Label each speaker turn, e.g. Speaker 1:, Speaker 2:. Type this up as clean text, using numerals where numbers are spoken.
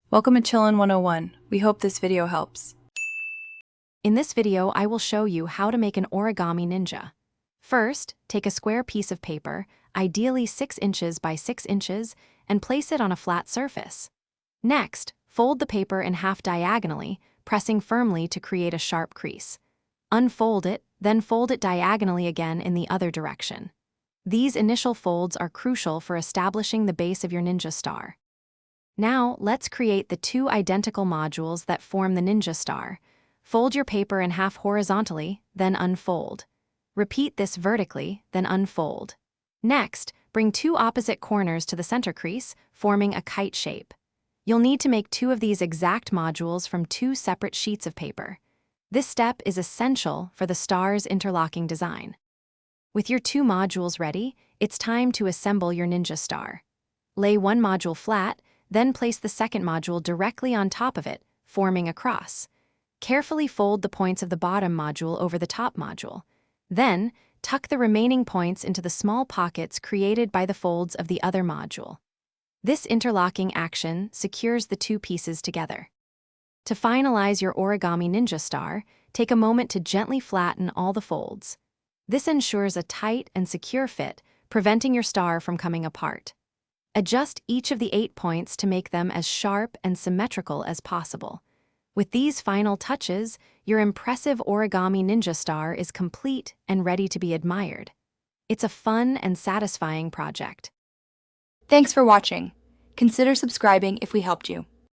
Speaker 1: Welcome to Chillin' 101. We hope this video helps.
Speaker 2: In this video, I will show you how to make an origami ninja. First, take a square piece of paper, ideally 6 inches by 6 inches, and place it on a flat surface. Next, fold the paper in half diagonally, pressing firmly to create a sharp crease. Unfold it, then fold it diagonally again in the other direction. These initial folds are crucial for establishing the base of your ninja star. Now, let's create the 2 identical modules that form the ninja star. Fold your paper in half horizontally, then unfold. Repeat this vertically, then unfold. Next, bring 2 opposite corners to the center crease, forming a kite shape. You'll need to make 2 of these exact modules from 2 separate sheets of paper. This step is essential for the star's interlocking design. With your 2 modules ready, it's time to assemble your ninja star. Lay one module flat, then place the second module directly on top of it, forming a cross. Carefully fold the points of the bottom module over the top module. Then, tuck the remaining points into the small pockets created by the folds of the other module. This interlocking action secures the 2 pieces together. To finalize your origami ninja star, take a moment to gently flatten all the folds. This ensures a tight and secure fit, preventing your star from coming apart. Adjust each of the 8 points to make them as sharp and symmetrical as possible. With these final touches, your impressive origami ninja star is complete and ready to be admired. It's a fun and satisfying project.
Speaker 3: Thanks for watching. Consider subscribing if we helped you.